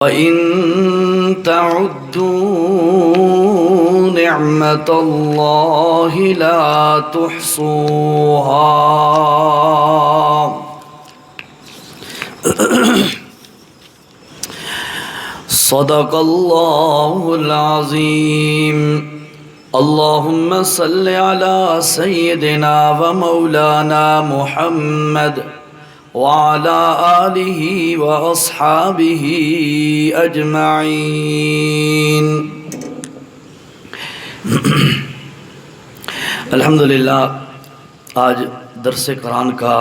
وَإِن تَعُدُّوا نِعْمَةَ اللَّهِ لَا تُحْصُوهَا صدق الله العظيم اللهم صل على سيدنا ومولانا محمد وعلى آلہ وأصحابہ اجمعین۔ الحمدللہ آج درس قرآن کا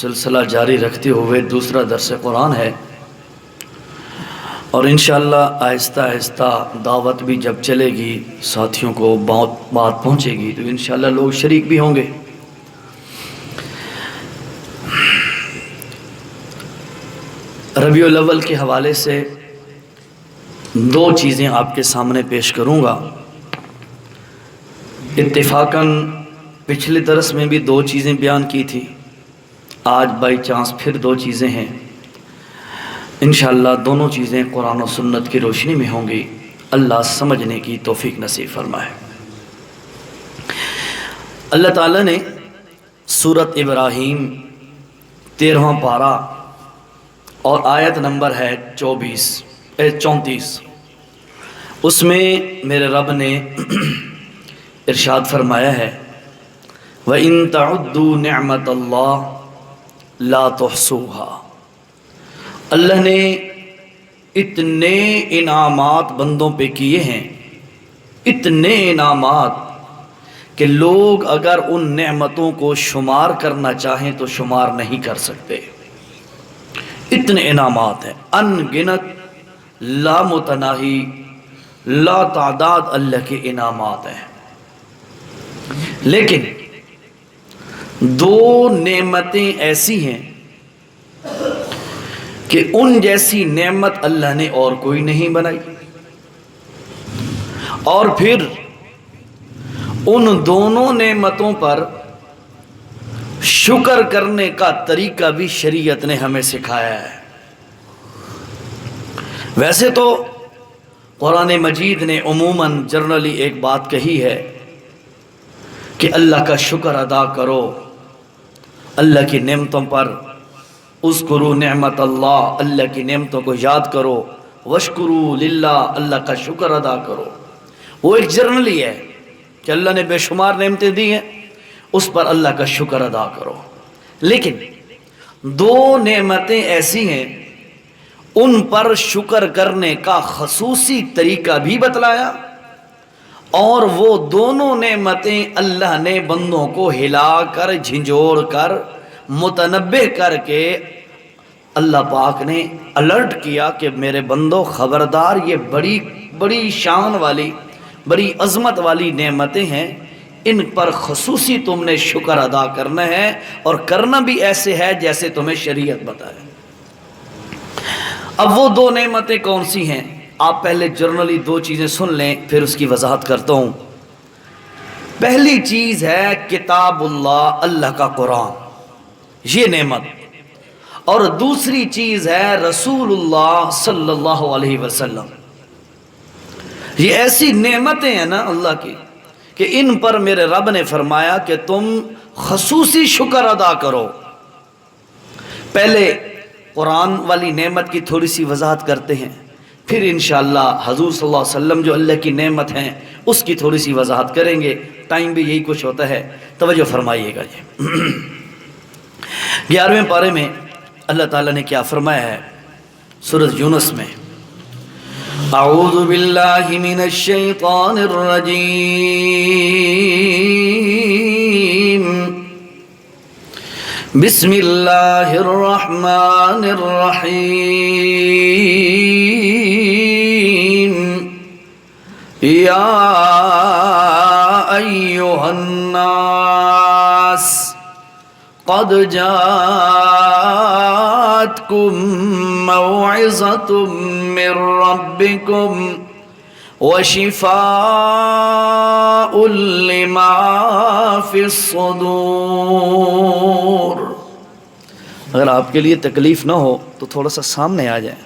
سلسلہ جاری رکھتے ہوئے دوسرا درس قرآن ہے، اور انشاءاللہ آہستہ آہستہ دعوت بھی جب چلے گی، ساتھیوں کو بات پہنچے گی تو انشاءاللہ لوگ شریک بھی ہوں گے۔ ربیع الاول کے حوالے سے دو چیزیں آپ کے سامنے پیش کروں گا۔ اتفاقاً پچھلے درس میں بھی دو چیزیں بیان کی تھی، آج بائی چانس پھر دو چیزیں ہیں۔ انشاءاللہ دونوں چیزیں قرآن و سنت کی روشنی میں ہوں گی، اللہ سمجھنے کی توفیق نصیب فرمائے۔ اللہ تعالیٰ نے سورۃ ابراہیم 13واں پارہ اور آیت نمبر ہے 34، اس میں میرے رب نے ارشاد فرمایا ہے وَإِن تَعُدُّوا نِعْمَةَ اللَّهِ لَا تُحْصُوهَا۔ اللہ نے اتنے انعامات بندوں پہ کیے ہیں، اتنے انعامات کہ لوگ اگر ان نعمتوں کو شمار کرنا چاہیں تو شمار نہیں کر سکتے۔ اتنے انعامات ہیں، ان گنت، لا متناہی، لا تعداد اللہ کے انعامات ہیں۔ لیکن دو نعمتیں ایسی ہیں کہ ان جیسی نعمت اللہ نے اور کوئی نہیں بنائی، اور پھر ان دونوں نعمتوں پر شکر کرنے کا طریقہ بھی شریعت نے ہمیں سکھایا ہے۔ ویسے تو قرآن مجید نے عموماً جنرلی ایک بات کہی ہے کہ اللہ کا شکر ادا کرو، اللہ کی نعمتوں پر اذکروا نعمت اللہ، اللہ کی نعمتوں کو یاد کرو، واشکروا للہ، اللہ کا شکر ادا کرو۔ وہ ایک جنرلی ہے کہ اللہ نے بے شمار نعمتیں دی ہیں، اس پر اللہ کا شکر ادا کرو۔ لیکن دو نعمتیں ایسی ہیں ان پر شکر کرنے کا خصوصی طریقہ بھی بتلایا، اور وہ دونوں نعمتیں اللہ نے بندوں کو ہلا کر، جھنجھوڑ کر، متنبہ کر کے اللہ پاک نے الرٹ کیا کہ میرے بندو خبردار، یہ بڑی بڑی شان والی، بڑی عظمت والی نعمتیں ہیں، ان پر خصوصی تم نے شکر ادا کرنا ہے، اور کرنا بھی ایسے ہے جیسے تمہیں شریعت بتائے۔ اب وہ دو نعمتیں کون سی ہیں؟ آپ پہلے جنرلی دو چیزیں سن لیں، پھر اس کی وضاحت کرتا ہوں۔ پہلی چیز ہے کتاب اللہ، اللہ کا قرآن، یہ نعمت، اور دوسری چیز ہے رسول اللہ صلی اللہ علیہ وسلم۔ یہ ایسی نعمتیں ہیں نا اللہ کی کہ ان پر میرے رب نے فرمایا کہ تم خصوصی شکر ادا کرو۔ پہلے قرآن والی نعمت کی تھوڑی سی وضاحت کرتے ہیں، پھر انشاءاللہ حضور صلی اللہ علیہ وسلم جو اللہ کی نعمت ہیں اس کی تھوڑی سی وضاحت کریں گے۔ ٹائم بھی یہی کچھ ہوتا ہے، توجہ فرمائیے گا۔ جی 11ویں پارے میں اللہ تعالیٰ نے کیا فرمایا ہے؟ سورۃ یونس میں اعوذ باللہ من الشیطان الرجیم بسم اللہ الرحمن الرحیم یا ایہا الناس قد جاءتکم موعظۃ من ربکم وشفاء لما فی الصدور۔ اگر آپ کے لیے تکلیف نہ ہو تو تھوڑا سا سامنے آ جائیں۔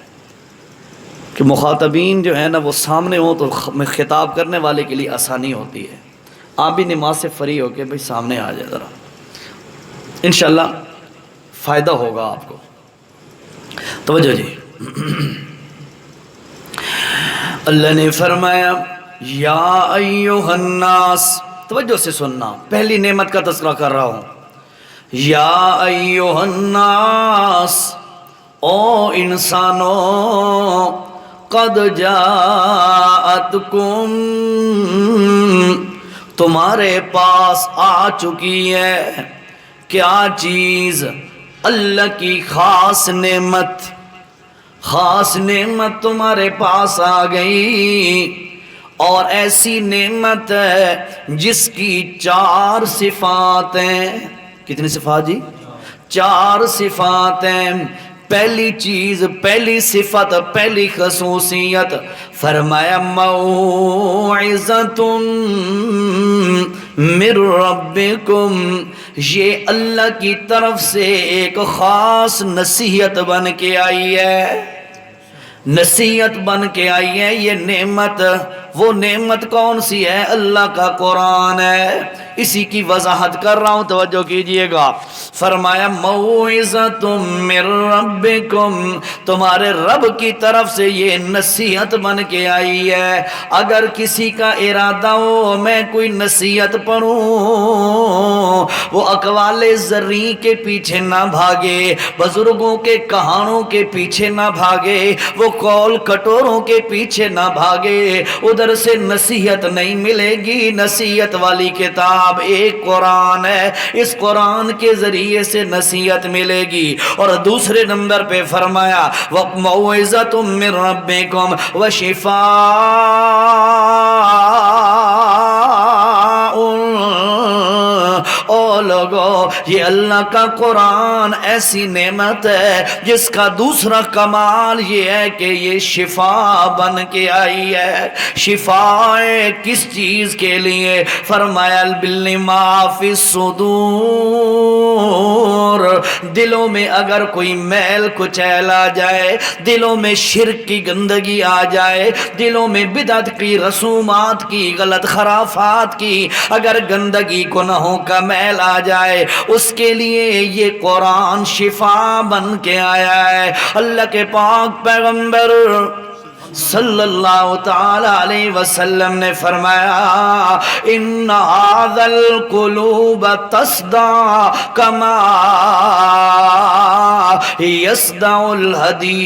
کہ مخاطبین جو ہے نا وہ سامنے ہوں تو خطاب کرنے والے کے لیے آسانی ہوتی ہے. آپ بھی نماز سے فری ہو کے بھئی سامنے آ جائے ذرا، انشاءاللہ فائدہ ہوگا آپ کو. توجہ جی. اللہ نے فرمایا یا ایھا الناس، توجہ سے سننا، پہلی نعمت کا تذکرہ کر رہا ہوں. یا ایھا الناس، او انسانوں، قد جاءتکم، تمہارے پاس آ چکی ہے کیا چیز؟ اللہ کی خاص نعمت. خاص نعمت تمہارے پاس آ گئی، اور ایسی نعمت ہے جس کی 4 صفات ہیں. کتنی صفات جی؟ 4 صفات ہیں. پہلی چیز، پہلی صفت، پہلی خصوصیت فرمایا موعظۃ من ربکم، یہ اللہ کی طرف سے ایک خاص نصیحت بن کے آئی ہے. نصیحت بن کے آئی ہے. یہ نعمت، وہ نعمت کون سی ہے؟ اللہ کا قرآن ہے. اسی کی وضاحت کر رہا ہوں، توجہ کیجئے گا. فرمایا موعظۃ من ربکم، تمہارے رب کی طرف سے یہ نصیحت بن کے آئی ہے. اگر کسی کا ارادہ ہو میں کوئی نصیحت پڑھوں، وہ اقوال زرعی کے پیچھے نہ بھاگے، بزرگوں کے کہانوں کے پیچھے نہ بھاگے، وہ قول کٹوروں کے پیچھے نہ بھاگے، ادھر سے نصیحت نہیں ملے گی. نصیحت والی کتاب ایک قرآن ہے، اس قرآن کے ذریعے سے نصیحت ملے گی. اور دوسرے نمبر پہ فرمایا وَمَوْعِظَةٌ مِّن رَبِّكُمْ وَشِفَاءٌ، او لوگو، یہ اللہ کا قرآن ایسی نعمت ہے جس کا دوسرا کمال یہ ہے کہ یہ شفا بن کے آئی ہے. شفا کس چیز کے لیے؟ فرمایا بِالِّمَا فِي الصُّدُورِ، دلوں میں اگر کوئی میل کچیل آ جائے، دلوں میں شرک کی گندگی آ جائے، دلوں میں بدعت کی، رسومات کی، غلط خرافات کی اگر گندگی گناہوں کا میل آ جائے، اس کے لیے یہ قرآن شفا بن کے آیا ہے. اللہ کے پاک پیغمبر صلی اللہ تعالی علیہ وسلم نے فرمایا ان ھذا القلوب تصدع کما یصدع الحدید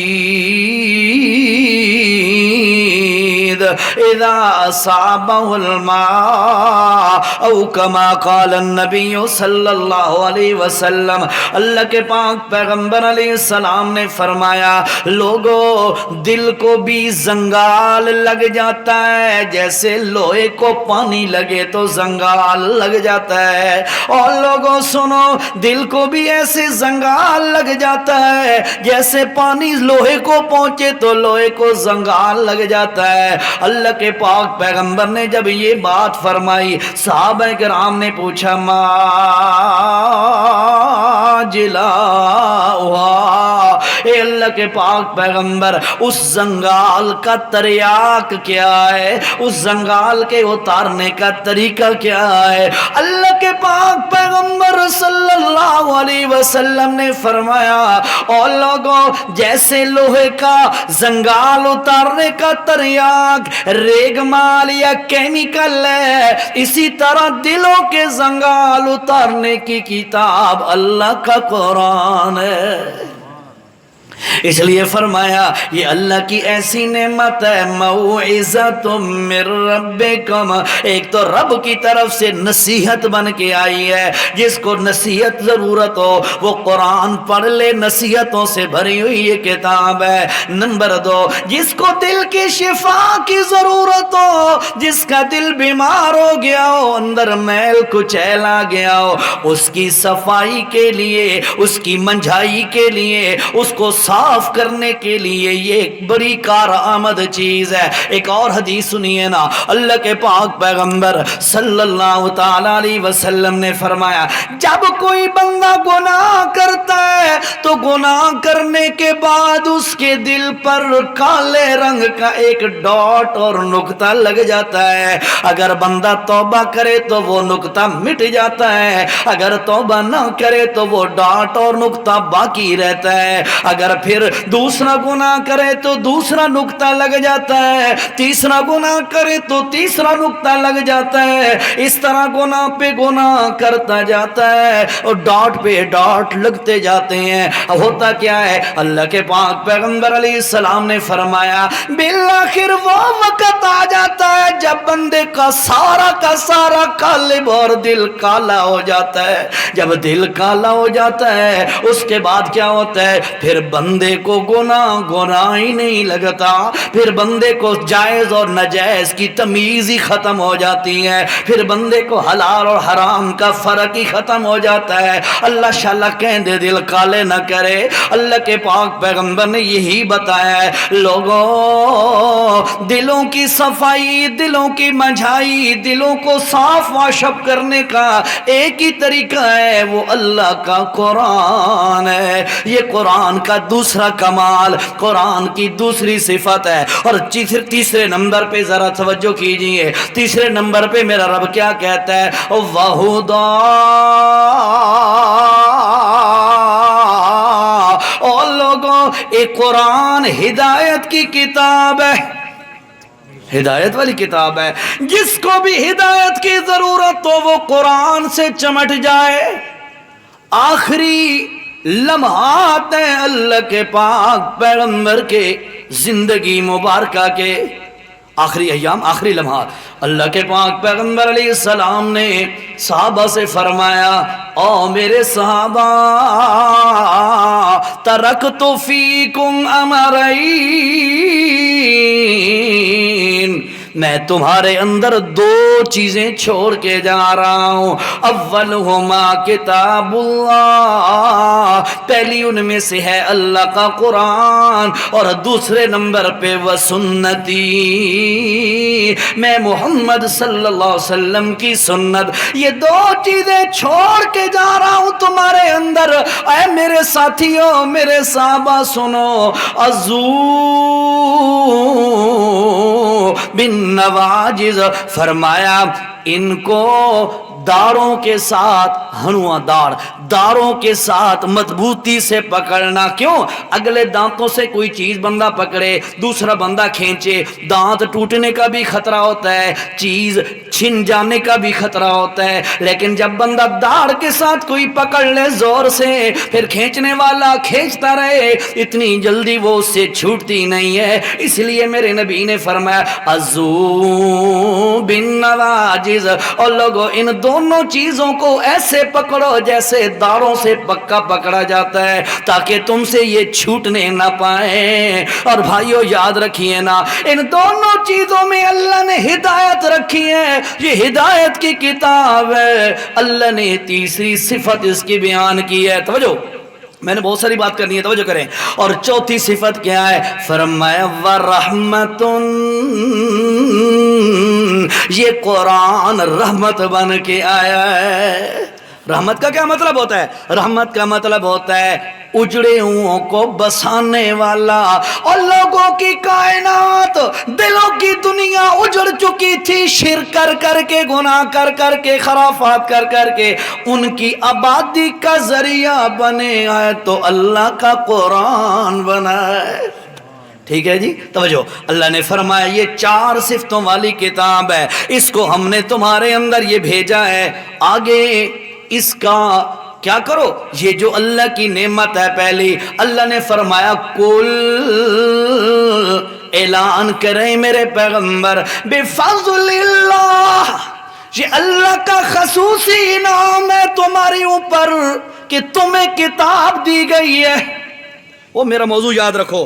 اذا اصابه الماء او کما قال النبی صلی اللہ علیہ وسلم. اللہ کے پاک پیغمبر علیہ السلام نے فرمایا لوگوں، دل کو بھی زنگال لگ جاتا ہے جیسے لوہے کو پانی لگے تو زنگال لگ جاتا ہے. اور لوگوں سنو، دل کو بھی ایسے زنگال لگ جاتا ہے جیسے پانی لوہے کو پہنچے تو لوہے کو زنگال لگ جاتا ہے. اللہ کے پاک پیغمبر نے جب یہ بات فرمائی، صحابہ کرام نے پوچھا ما جلاؤہا، اے اللہ کے پاک پیغمبر اس زنگال کا تریاک کیا ہے؟ اس زنگال کے اتارنے کا طریقہ کیا ہے؟ اللہ کے پاک پیغمبر صلی اللہ علیہ وسلم نے فرمایا اور لوگوں، جیسے لوہے کا زنگال اتارنے کا تریاک ریگمال یا کیمیکل ہے، اسی طرح دلوں کے زنگال اتارنے کی کتاب اللہ کا قرآن ہے. اس لیے فرمایا یہ اللہ کی ایسی نعمت ہے موعظۃ من ربکم، ایک تو رب کی طرف سے نصیحت بن کے آئی ہے. جس کو نصیحت ضرورت ہو وہ قرآن پڑھ لے، نصیحتوں سے بھری ہوئی یہ کتاب ہے. نمبر 2، جس کو دل کی شفا کی ضرورت ہو، جس کا دل بیمار ہو گیا ہو، اندر میل کچیل آ گیا ہو، اس کی صفائی کے لیے، اس کی منجھائی کے لیے، اس کو صاف کرنے کے لیے یہ ایک بڑی کارآمد چیز ہے۔ ایک اور حدیث سنیے نا، اللہ کے پاک پیغمبر صلی اللہ تعالی علیہ وسلم نے فرمایا جب کوئی بندہ گناہ کرتا ہے تو گناہ کرنے کے بعد اس کے دل پر کالے رنگ کا ایک ڈاٹ اور نقطہ لگ جاتا ہے، اگر بندہ توبہ کرے تو وہ نقطہ مٹ جاتا ہے، اگر توبہ نہ کرے تو وہ ڈاٹ اور نقطہ باقی رہتا ہے، اگر پھر دوسرا گناہ کرے تو دوسرا نقطہ لگ جاتا ہے، تیسرا گناہ کرے تو تیسرا نقطہ لگ جاتا ہے، اس طرح گناہ پہ گناہ کرتا جاتا ہے اور ڈاٹ پہ ڈاٹ لگتے جاتے ہیں۔ اب ہوتا کیا ہے، اللہ کے پاک پیغمبر علیہ السلام نے فرمایا بالآخر وہ وقت آ جاتا ہے جب بندے کا سارا قالب اور دل کالا ہو جاتا ہے۔ جب دل کالا ہو جاتا ہے اس کے بعد کیا ہوتا ہے، پھر بندے کو گناہ ہی نہیں لگتا، پھر بندے کو جائز اور ناجائز کی تمیز ہی ختم ہو جاتی ہے، پھر بندے کو حلال اور حرام کا فرق ہی ختم ہو جاتا ہے۔ اللہ شاءاللہ کہندے دل کالے نہ کرے، اللہ کے پاک پیغمبر نے یہی بتایا ہے لوگوں دلوں کی صفائی، دلوں کی منجھائی، دلوں کو صاف واشب کرنے کا ایک ہی طریقہ ہے، وہ اللہ کا قرآن ہے۔ یہ قرآن کا دوسرا کمال، قرآن کی دوسری صفت ہے۔ اور تیسرے نمبر پہ ذرا توجہ کیجئے، تیسرے نمبر پہ میرا رب کیا کہتا ہے، وَهُدًى، اور لوگوں ایک قرآن ہدایت کی کتاب ہے، ہدایت والی کتاب ہے، جس کو بھی ہدایت کی ضرورت تو وہ قرآن سے چمٹ جائے۔ آخری لمحات ہیں اللہ کے پاک پیغمبر کے زندگی مبارکہ کے، آخری ایام، آخری لمحات، اللہ کے پاک پیغمبر علیہ السلام نے صحابہ سے فرمایا او میرے صحابہ ترکت فیکم امرین، میں تمہارے اندر دو چیزیں چھوڑ کے جا رہا ہوں، اولہما کتاب اللہ، پہلی ان میں سے ہے اللہ کا قرآن، اور دوسرے نمبر پہ وسنتی، میں محمد صلی اللہ علیہ وسلم کی سنت، یہ دو چیزیں چھوڑ کے جا رہا ہوں تمہارے اندر۔ اے میرے ساتھیوں، میرے صحابہ سنو، عزو بن نواجز، فرمایا ان کو داروں کے ساتھ، ہنوا دار، داروں کے ساتھ مضبوطی سے پکڑنا۔ کیوں؟ اگلے دانتوں سے کوئی چیز بندہ پکڑے، دوسرا بندہ کھینچے، دانت ٹوٹنے کا بھی خطرہ ہوتا ہے، چیز چھن جانے کا بھی خطرہ ہوتا ہے، لیکن جب بندہ داڑھ کے ساتھ کوئی پکڑ لے زور سے، پھر کھینچنے والا کھینچتا رہے، اتنی جلدی وہ اس سے چھوٹتی نہیں ہے۔ اس لیے میرے نبی نے فرمایا عزو بن نواجز، اور لوگوں ان دونوں چیزوں کو ایسے پکڑو جیسے داڑوں سے پکا پکڑا جاتا ہے، تاکہ تم سے یہ چھوٹنے نہ پائیں۔ اور بھائیو یاد رکھیے نا، ان دونوں چیزوں میں اللہ نے ہدایت رکھی ہے، یہ ہدایت کی کتاب ہے۔ اللہ نے تیسری صفت اس کی بیان کی ہے، توجہ، میں نے بہت ساری بات کرنی ہے، توجہ کریں۔ اور چوتھی صفت کیا ہے؟ فرمایا وَرَحْمَةٌ، یہ قرآن رحمت بن کے آیا ہے۔ رحمت کا کیا مطلب ہوتا ہے؟ رحمت کا مطلب ہوتا ہے اجڑے ہوں کو بسانے والا، اور لوگوں کی کائنات، دلوں کی دنیا اجڑ چکی تھی، شرک کر کر کے، گناہ کر کر کے، خرافات کر کر کے، ان کی آبادی کا ذریعہ بنے آئے تو اللہ کا قرآن بنا ہے۔ ٹھیک ہے جی، توجہ، اللہ نے فرمایا یہ 4 صفتوں والی کتاب ہے، اس کو ہم نے تمہارے اندر یہ بھیجا ہے، آگے اس کا کیا کرو؟ یہ جو اللہ کی نعمت ہے، پہلی اللہ نے فرمایا کل، اعلان کریں میرے پیغمبر، بفضل اللہ، یہ اللہ کا خصوصی انعام ہے تمہارے اوپر کہ تمہیں کتاب دی گئی ہے۔ وہ میرا موضوع یاد رکھو،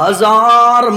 1000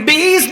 20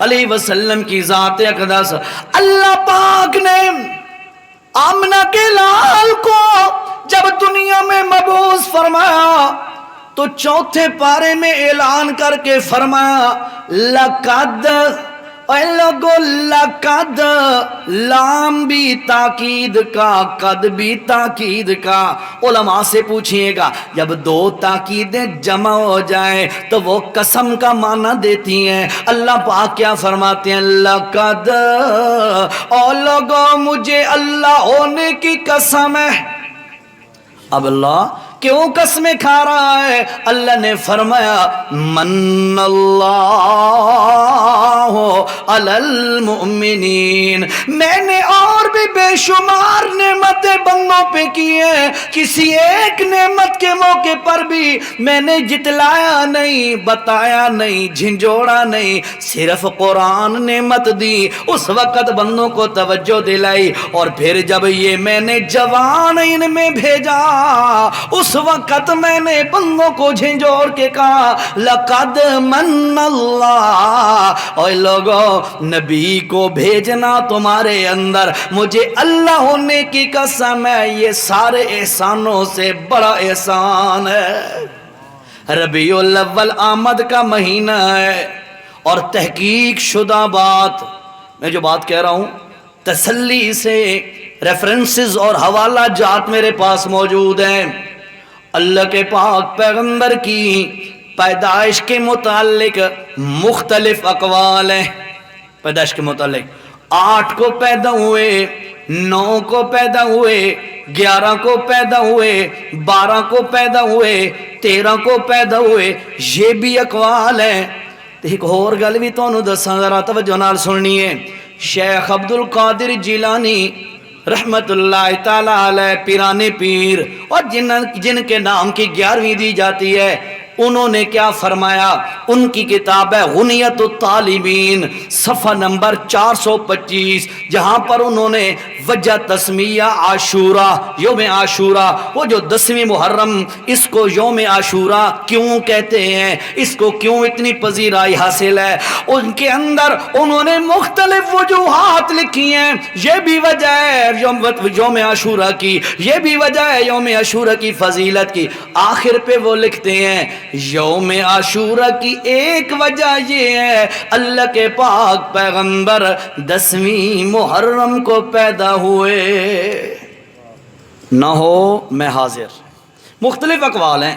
علیہ وسلم کی ذات اقدس اللہ پاک نے آمنہ کے لال کو جب دنیا میں مبعوث فرمایا تو چوتھے پارے میں اعلان کر کے فرمایا لقد، اے لوگو لقد، لام بھی تاکید کا، قد بھی تاکید کا۔ علماء سے پوچھئے گا جب دو تاکیدیں جمع ہو جائیں تو وہ قسم کا معنی دیتی ہیں۔ اللہ پاک کیا فرماتے ہیں؟ لقد، اے لوگو مجھے اللہ ہونے کی قسم ہے۔ اب اللہ کیوں قسمیں کھا رہا ہے؟ اللہ نے فرمایا من اللہ علی المؤمنین، میں نے اور بھی بے شمار نعمتیں بندوں پہ کی ہیں، کسی ایک نعمت کے موقع پر بھی میں نے جتلایا نہیں، بتایا نہیں، جھنجھوڑا نہیں، صرف قرآن نعمت دی، اس وقت بندوں کو توجہ دلائی، اور پھر جب یہ میں نے جوان ان میں بھیجا اس وقت میں نے بندوں کو جھنجھوڑ کے کہا لقد من اللہ، اے لوگو نبی کو بھیجنا تمہارے اندر مجھے اللہ ہونے کی قسم ہے یہ سارے احسانوں سے بڑا احسان ہے۔ ربیع الاول آمد کا مہینہ ہے، اور تحقیق شدہ بات، میں جو بات کہہ رہا ہوں تسلی سے ریفرنسز اور حوالہ جات میرے پاس موجود ہیں۔ اللہ کے پاک پیغمبر کی پیدائش کے متعلق مختلف اقوال ہیں۔ پیدائش کے متعلق 8 کو پیدا ہوئے، 9 کو پیدا ہوئے، 11 کو پیدا ہوئے، 12 کو پیدا ہوئے، 13 کو پیدا ہوئے، یہ بھی اقوال ہیں۔ ایک اور گل بھی تانوں دساں، ذرا توجہ نال سننی ہے۔ شیخ عبد القادر جیلانی رحمت اللہ تعالی علیہ پیرانے پیر، اور جن کے نام کی 11ویں دی جاتی ہے، انہوں نے کیا فرمایا؟ ان کی کتاب ہے غنیت الطالبین، صفحہ نمبر 425، جہاں پر انہوں نے وجہ تسمیہ عاشورہ، یوم عاشورہ، وہ جو 10ویں محرم، اس کو یوم عاشورہ کیوں کہتے ہیں، اس کو کیوں اتنی پذیرائی حاصل ہے، ان کے اندر انہوں نے مختلف وجوہات لکھی ہیں۔ یہ بھی وجہ ہے یوم عاشورہ کی، یہ بھی وجہ ہے یوم عاشورہ کی فضیلت کی۔ آخر پہ وہ لکھتے ہیں یوم عاشورہ کی ایک وجہ یہ ہے اللہ کے پاک پیغمبر 10ویں محرم کو پیدا ہوئے، نہ ہو میں حاضر۔ مختلف اقوال ہیں،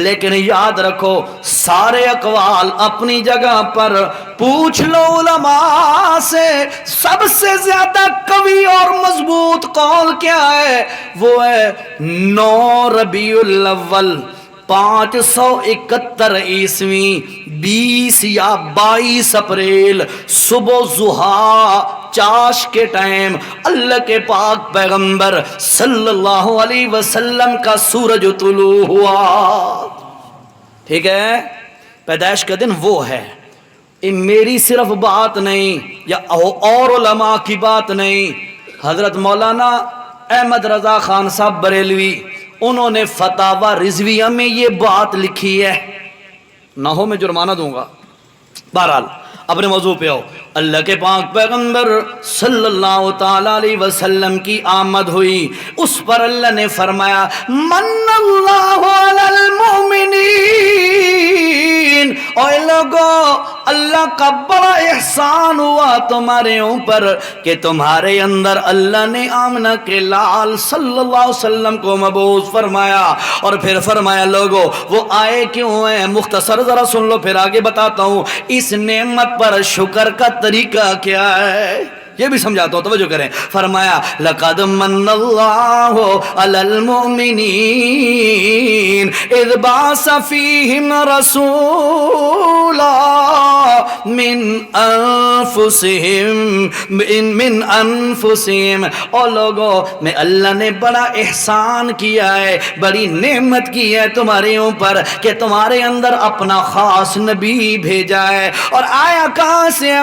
لیکن یاد رکھو سارے اقوال اپنی جگہ پر۔ پوچھ لو علماء سے سب سے زیادہ قوی اور مضبوط قول کیا ہے؟ وہ ہے 9 ربیع الاول 571 عیسوی 20 یا 22 اپریل صبح ضحیٰ چاش کے ٹائم اللہ کے پاک پیغمبر صلی اللہ علیہ وسلم کا سورج طلوع ہوا۔ ٹھیک ہے، پیدائش کا دن وہ ہے۔ یہ میری صرف بات نہیں یا اور علماء کی بات نہیں، حضرت مولانا احمد رضا خان صاحب بریلوی، انہوں نے فتاوی رضویہ میں یہ بات لکھی ہے، نہ ہو میں جرمانہ دوں گا۔ بہرحال اپنے موضوع پہ آؤ۔ اللہ کے پاک پیغمبر صلی اللہ تعالی علیہ وسلم کی آمد ہوئی، اس پر اللہ نے فرمایا من اللہ علی المؤمنین، اے لوگو اللہ کا بڑا احسان ہوا تمہارے اوپر کہ تمہارے اندر اللہ نے آمنہ کے لال صلی اللہ علیہ وسلم کو مبعوث فرمایا، اور پھر فرمایا لوگو وہ آئے کیوں ہیں؟ مختصر ذرا سن لو پھر آگے بتاتا ہوں۔ اس نعمت پر شکر کا طریقہ کیا ہے یہ بھی سمجھاتا ہوں، توجہ کریں۔ فرمایا لقد من اللہ علی المؤمنین اذ بعث فیہم رسولا من انفسہم، اور لوگوں میں اللہ نے بڑا احسان کیا ہے، بڑی نعمت کی ہے تمہارے اوپر کہ تمہارے اندر اپنا خاص نبی بھیجا ہے۔ اور آیا کہاں سے ہے؟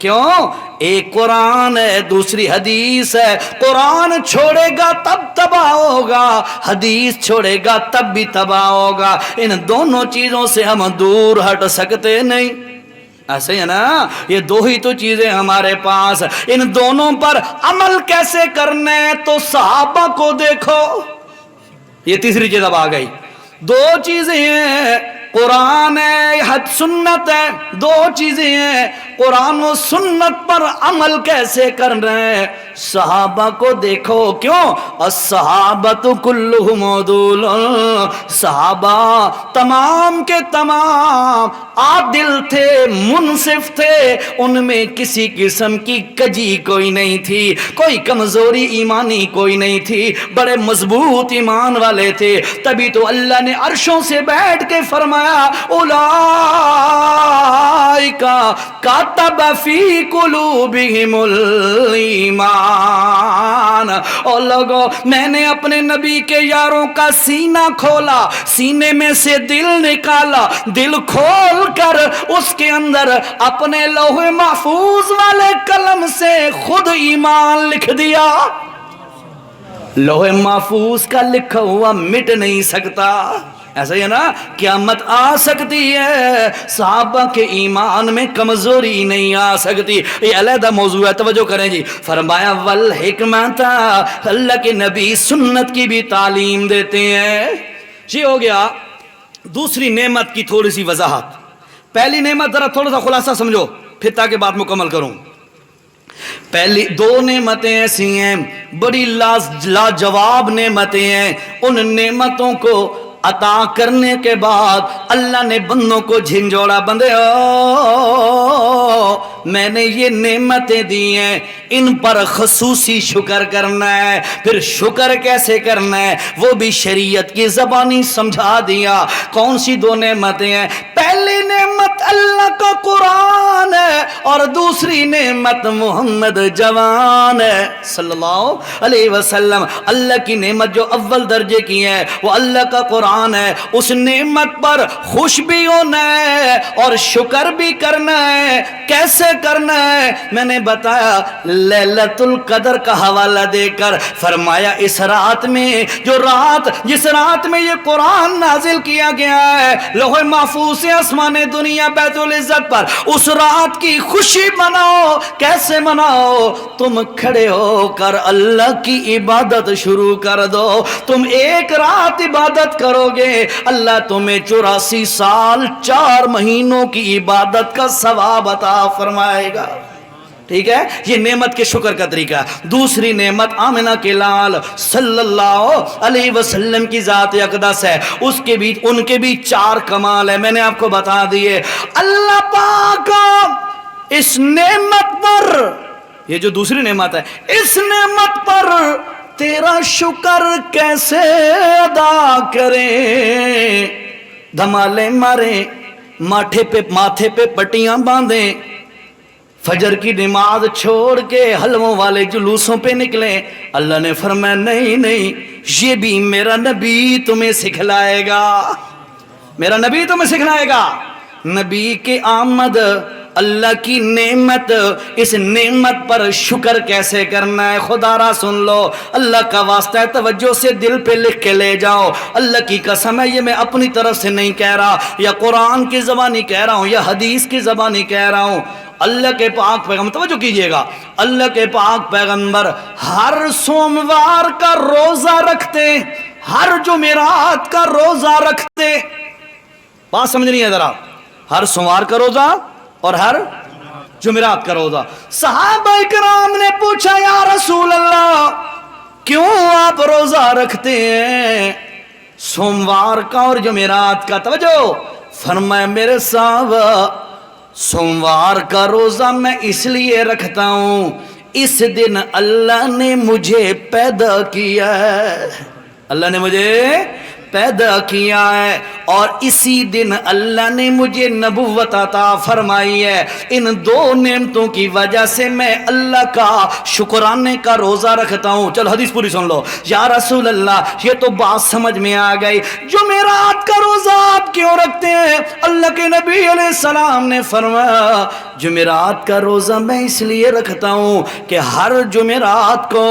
کیوں؟ ایک قرآن ہے، دوسری حدیث ہے. قرآن چھوڑے گا تب تباہ ہوگا، حدیث چھوڑے گا تب بھی تباہ ہوگا. ان دونوں چیزوں سے ہم دور ہٹ سکتے نہیں. ایسے ہے نا، یہ دو ہی تو چیزیں ہمارے پاس. ان دونوں پر عمل کیسے کرنا ہے؟ تو صحابہ کو دیکھو. یہ تیسری چیز اب آ گئی. دو چیزیں ہیں، قرآن ہے، حد سنت ہے. دو چیزیں ہیں، قرآن و سنت پر عمل کیسے کرنا ہے؟ صحابہ کو دیکھو. کیوں؟ الصحابۃ کلھم عدول. صحابہ تمام کے تمام عادل تھے، منصف تھے. ان میں کسی قسم کی کجی کوئی نہیں تھی، کوئی کمزوری ایمانی کوئی نہیں تھی، بڑے مضبوط ایمان والے تھے. تبھی تو اللہ نے عرشوں سے بیٹھ کے فرمایا اولئک کتب فی قلوبہم الایمان. اور لوگوں، میں نے اپنے نبی کے یاروں کا سینہ کھولا، سینے میں سے دل نکالا، دل کھول کر اس کے اندر اپنے لوح محفوظ والے قلم سے خود ایمان لکھ دیا. لوح محفوظ کا لکھا ہوا مٹ نہیں سکتا. ایسا ہی ہے نا، قیامت آ سکتی ہے، صحابہ کے ایمان میں کمزوری نہیں آ سکتی. یہ علیحدہ موضوع ہے، توجہ کریں جی. فرمایا والحکمت، اللہ کے نبی سنت کی بھی تعلیم دیتے ہیں. یہ ہو گیا دوسری نعمت کی تھوڑی سی وضاحت. پہلی نعمت ذرا تھوڑا سا خلاصہ سمجھو پھر تاکہ بات مکمل کروں. پہلی دو نعمتیں ایسی ہیں، بڑی لاجواب نعمتیں ہیں. ان نعمتوں کو عطا کرنے کے بعد اللہ نے بندوں کو جھنجھوڑا. بندے میں نے یہ نعمتیں دی ہیں، ان پر خصوصی شکر کرنا ہے. پھر شکر کیسے کرنا ہے وہ بھی شریعت کی زبانی سمجھا دیا. کون سی دو نعمتیں ہیں؟ پہلی نعمت اللہ کا قرآن ہے، اور دوسری نعمت محمد جوان ہے صلی اللہ علیہ وسلم. اللہ کی نعمت جو اول درجے کی ہے وہ اللہ کا قرآن ہے. اس نعمت پر خوش بھی ہونا ہے اور شکر بھی کرنا ہے. کیسے کرنا ہے؟ میں نے بتایا لیلۃ القدر کا حوالہ دے کر فرمایا اس رات میں، جو رات جس رات میں یہ قرآن نازل کیا گیا ہے لوح محفوظ سے آسمان دنیا بیت العزت پر، اس رات کی خوشی مناؤ. کیسے مناؤ؟ تم کھڑے ہو کر اللہ کی عبادت شروع کر دو. تم ایک رات عبادت کرو گے، اللہ تمہیں 84 سال 4 مہینوں کی عبادت کا ثواب عطا فرمائے گا. ٹھیک ہے، یہ نعمت کے شکر کا طریقہ. دوسری نعمت آمنہ کے لال صلی اللہ علیہ وسلم کی ذات اقدس ہے. اس کے بھی ان کے بھی 4 کمال ہیں، میں نے آپ کو بتا دیے. اللہ پاک اس نعمت پر، یہ جو دوسری نعمت ہے، اس نعمت پر تیرا شکر کیسے ادا کریں؟ دھمالے مارے، ماتھے پہ پٹیاں باندھیں، فجر کی نماز چھوڑ کے حلووں والے جلوسوں پہ نکلیں. اللہ نے فرمایا نہیں نہیں، یہ بھی میرا نبی تمہیں سکھلائے گا، میرا نبی تمہیں سکھلائے گا. نبی کی آمد، اللہ کی نعمت، اس نعمت پر شکر کیسے کرنا ہے. خدا را سن لو، اللہ کا واسطہ ہے، توجہ سے دل پہ لکھ کے لے جاؤ. اللہ کی قسم ہے، یہ میں اپنی طرف سے نہیں کہہ رہا، یا قرآن کی زبانی کہہ رہا ہوں یا حدیث کی زبانی کہہ رہا ہوں. اللہ کے پاک پیغمبر، توجہ کیجئے گا، اللہ کے پاک پیغمبر ہر سوموار کا روزہ رکھتے، ہر جمعرات کا روزہ رکھتے. بات سمجھنی ہے ذرا، ہر سوموار کا روزہ اور ہر جمعرات کا روزہ. صحابہ کرام نے پوچھا یا رسول اللہ کیوں آپ روزہ رکھتے ہیں سوموار کا اور جمعرات کا؟ توجہ، فرمایا میرے صاحب سوموار کا روزہ میں اس لیے رکھتا ہوں، اس دن اللہ نے مجھے پیدا کیا ہے، اللہ نے مجھے پیدا کیا ہے اور اسی دن اللہ نے مجھے نبوت عطا فرمائی ہے۔ ان دو نعمتوں کی وجہ سے میں اللہ کا شکرانے کا روزہ رکھتا ہوں۔ چلو حدیث پوری سن لو۔ یا رسول اللہ یہ تو بات سمجھ میں آ گئی، جمعرات کا روزہ آپ کیوں رکھتے ہیں؟ اللہ کے نبی علیہ السلام نے فرمایا جمعرات کا روزہ میں اس لیے رکھتا ہوں کہ ہر جمعرات کو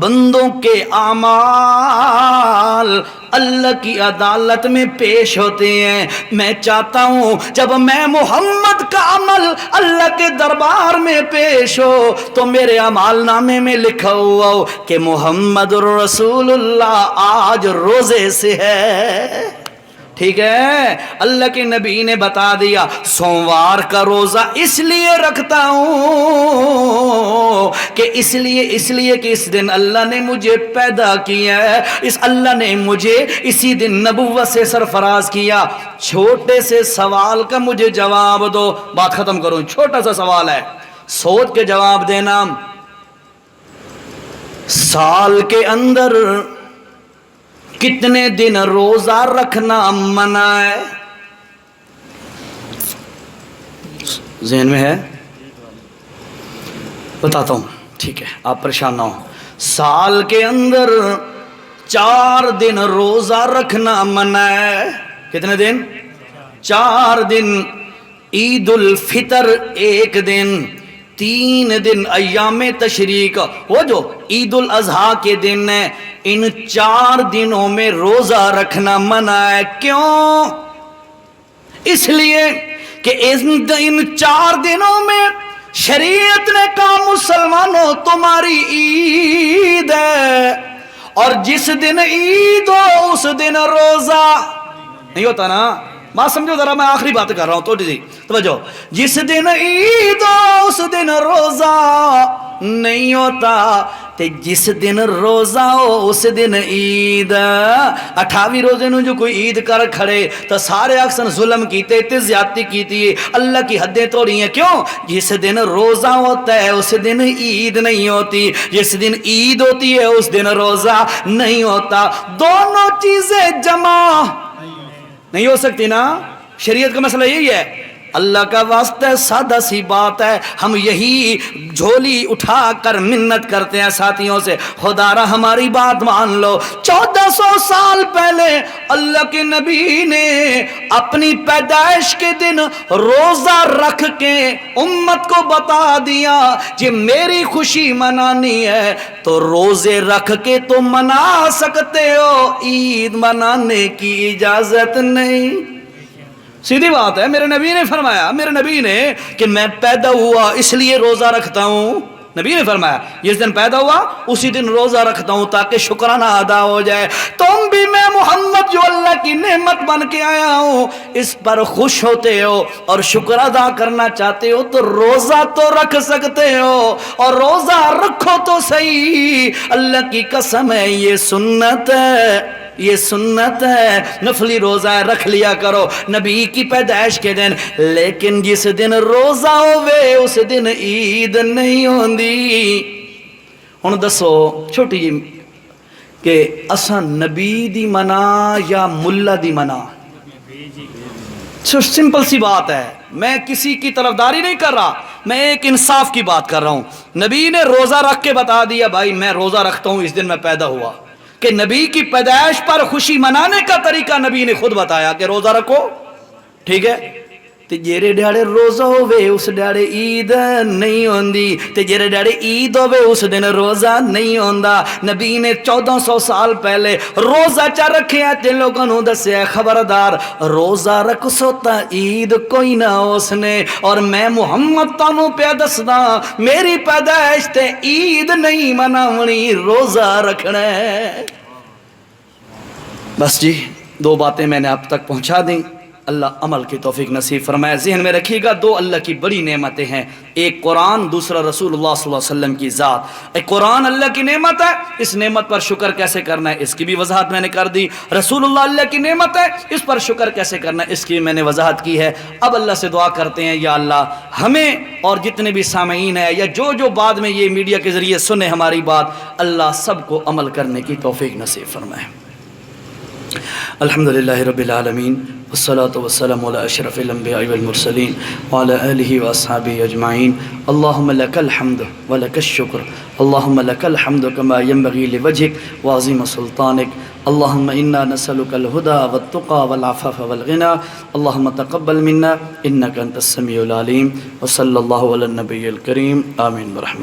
بندوں کے اعمال اللہ کی عدالت میں پیش ہوتے ہیں۔ میں چاہتا ہوں جب میں محمد کا عمل اللہ کے دربار میں پیش ہو تو میرے اعمال نامے میں لکھا ہوا ہو کہ محمد رسول اللہ آج روزے سے ہے۔ ٹھیک ہے، اللہ کے نبی نے بتا دیا سوموار کا روزہ اس لیے رکھتا ہوں کہ اس لیے کہ اس دن اللہ نے مجھے پیدا کیا ہے، اس اللہ نے مجھے اسی دن نبوت سے سرفراز کیا۔ چھوٹے سے سوال کا مجھے جواب دو، بات ختم کروں۔ چھوٹا سا سوال ہے، سوچ کے جواب دینا۔ سال کے اندر کتنے دن روزہ رکھنا منع ہے؟ ذہن میں ہے؟ بتاتا ہوں، ٹھیک ہے، آپ پریشان نہ ہو۔ سال کے اندر 4 دن روزہ رکھنا منع ہے۔ کتنے دن؟ 4 دن۔ عید الفطر 1 دن، 3 دن ایام تشریق، وہ جو عید الاضحیٰ کے دن ہے، ان 4 دنوں میں روزہ رکھنا منع ہے۔ کیوں؟ اس لیے کہ ان 4 دنوں میں شریعت نے کہا مسلمانوں تمہاری عید ہے، اور جس دن عید ہو اس دن روزہ نہیں ہوتا نا۔ بات سمجھو ذرا، میں آخری بات کر رہا ہوں، تھوڑی سی توجہ۔ جس دن عید ہو اس دن روزہ نہیں ہوتا، تے جس دن روزہ ہو اس دن عید۔ 28 روزے نو جو کوئی عید کر کھڑے تو سارے اکثر ظلم کیتے تے زیادتی کیتی ہے، اللہ کی حدیں توڑی ہیں۔ کیوں؟ جس دن روزہ ہوتا ہے اس دن عید نہیں ہوتی، جس دن عید ہوتی ہے اس دن روزہ نہیں ہوتا۔ دونوں چیزیں جمع نہیں ہو سکتی نا۔ شریعت کا مسئلہ یہی ہے، اللہ کا واسطہ سادہ سی بات ہے، ہم یہی جھولی اٹھا کر منت کرتے ہیں ساتھیوں سے، خدا را ہماری بات مان لو۔ 1400 سال پہلے اللہ کے نبی نے اپنی پیدائش کے دن روزہ رکھ کے امت کو بتا دیا کہ میری خوشی منانی ہے تو روزے رکھ کے تو منا سکتے ہو، عید منانے کی اجازت نہیں۔ سیدھی بات ہے، میرے نبی نے فرمایا، میرے نبی نے کہ میں پیدا ہوا اس لیے روزہ رکھتا ہوں۔ نبی نے فرمایا جس دن پیدا ہوا اسی دن روزہ رکھتا ہوں تاکہ شکرانہ ادا ہو جائے۔ تم بھی میں محمد جو اللہ کی نعمت بن کے آیا ہوں اس پر خوش ہوتے ہو اور شکر ادا کرنا چاہتے ہو تو روزہ تو رکھ سکتے ہو، اور روزہ رکھو تو صحیح۔ اللہ کی قسم ہے یہ سنت ہے، یہ سنت ہے، نفلی روزہ ہے، رکھ لیا کرو نبی کی پیدائش کے دن۔ لیکن جس دن روزہ ہوئے اس دن عید نہیں ہوندی۔ ہن دسو چھوٹی جی کہ اساں نبی دی منا یا ملا دی منا؟ سمپل سی بات ہے، میں کسی کی طرفداری نہیں کر رہا، میں ایک انصاف کی بات کر رہا ہوں۔ نبی نے روزہ رکھ کے بتا دیا بھائی میں روزہ رکھتا ہوں اس دن میں پیدا ہوا، کہ نبی کی پیدائش پر خوشی منانے کا طریقہ نبی نے خود بتایا کہ روزہ رکھو، ٹھیک ہے۔ تے جیرے ڈیڑے روزہ ہوئے اس ڈیڑے عید نہیں ہوندی، تے جیرے ڈیڑے عید ہوئے اس دن روزہ نہیں ہوندا۔ نبی نے 1400 سال پہلے روزہ چا رکھیا تے لوگوں نوں دسیا خبردار روزہ رکھسو تا عید کوئی نہ اس نے، اور میں محمد تانوں پہ دسدا میری پیدائش تے عید نہیں مناونی، روزہ رکھنا ہے۔ بس جی 2 باتیں میں نے آپ تک پہنچا دیں، اللہ عمل کی توفیق نصیب فرمائے۔ ذہن میں رکھیے گا 2 اللہ کی بڑی نعمتیں ہیں، ایک قرآن، دوسرا رسول اللہ صلی اللہ علیہ وسلم کی ذات۔ ایک قرآن اللہ کی نعمت ہے، اس نعمت پر شکر کیسے کرنا ہے اس کی بھی وضاحت میں نے کر دی۔ رسول اللہ کی نعمت ہے، اس پر شکر کیسے کرنا ہے اس کی میں نے وضاحت کی ہے۔ اب اللہ سے دعا کرتے ہیں یا اللہ ہمیں اور جتنے بھی سامعین ہیں یا جو بعد میں یہ میڈیا کے ذریعے سنے ہماری بات، اللہ سب کو عمل کرنے کی توفیق نصیب فرمائے۔ الحمد للہ رب العالمین والصلاة والسلام على اشرف الانبیاء والمرسلین وعلى آلہ واصحابہ اجمعین اللہم لک الحمد ولک الشکر اللہم لک الحمد کما ينبغی لوجہک وعظیم سلطانک اللہم انا نسألک الہدى والتقى والعفاف والغنى اللہم تقبل منا انک انت السمیع العلیم وصلی اللہ علی النبی الکریم آمین برحمت